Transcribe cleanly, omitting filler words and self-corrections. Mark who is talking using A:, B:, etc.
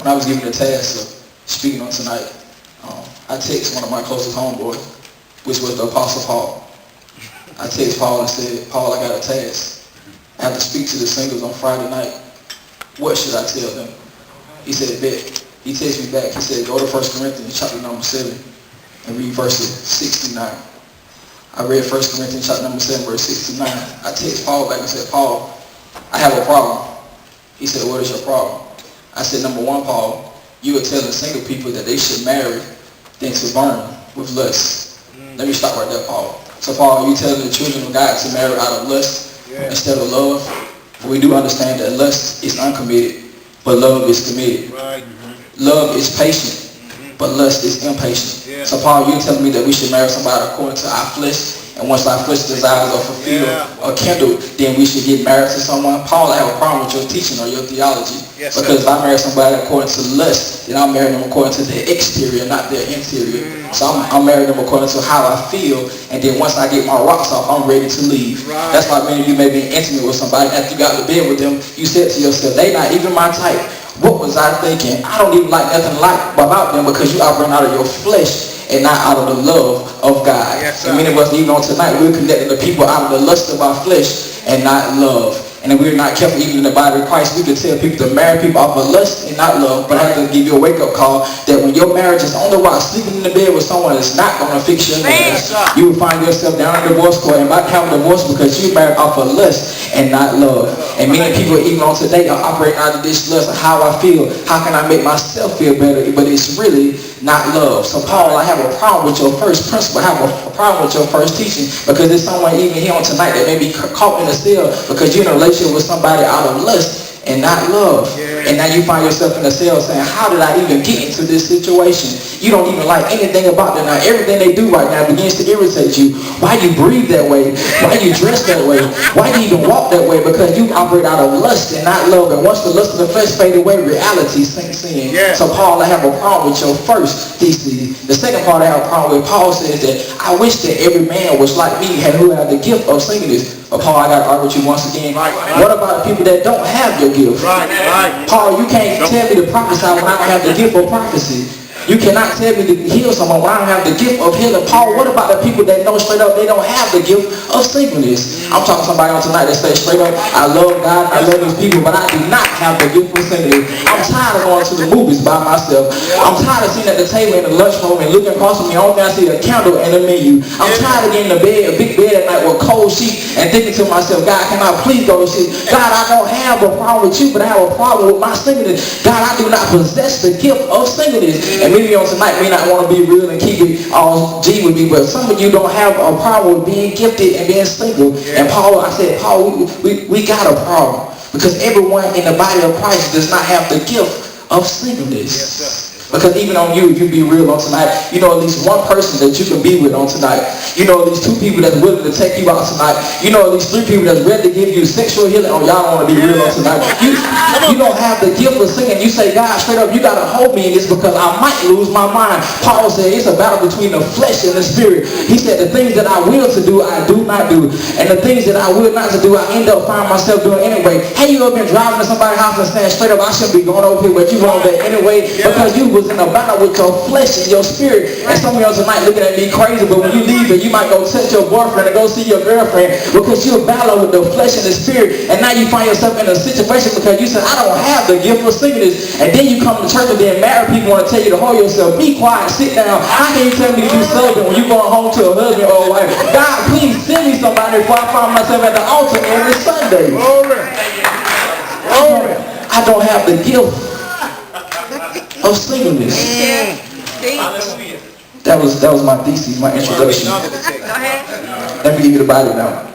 A: when I was given the task of speaking on tonight, I text one of my closest homeboys, which was the Apostle Paul. I text Paul and said, Paul, I got a task. I have to speak to the singles on Friday night. What should I tell them? He said, bet. He texted me back. He said, go to 1 Corinthians chapter number 7 and read verses 69. I read 1 Corinthians chapter number 7, verse 69. I text Paul back and said, Paul, I have a problem. He said, what is your problem? I said, number one, Paul, you are telling single people that they should marry than to burn with lust. Let me stop right there, Paul. So, Paul, you telling the children of God to marry out of lust instead of love? We do understand that lust is uncommitted, but love is committed. Right. Love is patient, but lust is impatient. So, Paul, you're telling me that we should marry somebody according to our flesh, and once our flesh desires are fulfilled or kindled, then we should get married to someone. Paul, I have a problem with your teaching or your theology. Yes, because if I marry somebody according to lust, then I'm marrying them according to their exterior, not their interior. So I'm marrying them according to how I feel, and then once I get my rocks off, I'm ready to leave. Right. That's why many of you may be intimate with somebody. After you got to bed with them, you said to yourself, they not even my type. What was I thinking? I don't even like nothing about them because you operate out of your flesh and not out of the love of God. Yes, and many of us, even on tonight, we're connecting to people out of the lust of our flesh and not love. And if we're not careful, even in the body of Christ, we can tell people to marry people off of lust and not love. But I have to give you a wake-up call that when your marriage is on the rock, sleeping in the bed with someone that's not going to fix your marriage, you will find yourself down in the divorce court and about to have a divorce because you married off of lust and not love. And many people, even on today, are operating out of this lust of how I feel. How can I make myself feel better? But it's really not love. So, Paul, I have a problem with your first principle. I have a problem with your first teaching because there's someone even here on tonight that may be caught in a cell because you're in a relationship with somebody out of lust and not love. And now you find yourself in a cell saying, how did I even get into this situation? You don't even like anything about them. Now, everything they do right now begins to irritate you. Why you breathe that way? Why you dress that way? Why you even walk that way? Because you operate out of lust and not love. And once the lust of the flesh fade away, reality sinks in. So, Paul, I have a problem with your first thesis. The second part I have a problem with, Paul says that I wish that every man was like me who had the gift of singleness. But Paul, I got to argue with you once again. What about the people that don't have your gift? Paul, you can't tell me to prophesy when I don't have the gift of prophecy. You cannot tell me to heal someone when I don't have the gift of healing. Paul, what about the people that know straight up they don't have the gift of singleness? I'm talking to somebody on tonight that says straight up, I love God, I love these people, but I do not have the gift of singleness. I'm tired of going to the movies by myself. I'm tired of sitting at the table in the lunchroom and looking across from me. Only I see a candle and a menu. I'm tired of getting in the bed, a big bed at night with a cold sheet and thinking to myself, God, can I please go to sleep? God, I don't have a problem with you, but I have a problem with my singleness. God, I do not possess the gift of singleness. And maybe on tonight may not want to be real and keep it all G with me, but some of you don't have a problem with being gifted and being single. And Paul, I said, Paul, we got a problem because everyone in the body of Christ does not have the gift of singleness. Because even on you, if you be real on tonight, you know at least one person that you can be with on tonight. You know at least two people that's willing to take you out tonight. You know at least three people that's ready to give you sexual healing. Oh, y'all don't want to be real on tonight. You don't have the gift of singing. You say, God, straight up, you got to hold me in this because I might lose my mind. Paul said it's a battle between the flesh and the spirit. He said the things that I will to do, I do not do. And the things that I will not to do, I end up finding myself doing anyway. Have you ever been driving to somebody's house and saying, straight up, I shouldn't be going over here, but you wrong there anyway because you was in a battle with your flesh and your spirit. And some of y'all tonight looking at me crazy, but when you leave it, you might go touch your boyfriend and go see your girlfriend because you're battling with the flesh and the spirit. And now you find yourself in a situation because you said, I don't have the gift of singleness. And then you come to church and then married people want to tell you to hold yourself. Be quiet, sit down. How can you tell me to be celibate when you're going home to a husband or a wife? God, please send me somebody before I find myself at the altar every Sunday. I don't have the gift of singleness. That was my thesis, my introduction. Let me give you the Bible now.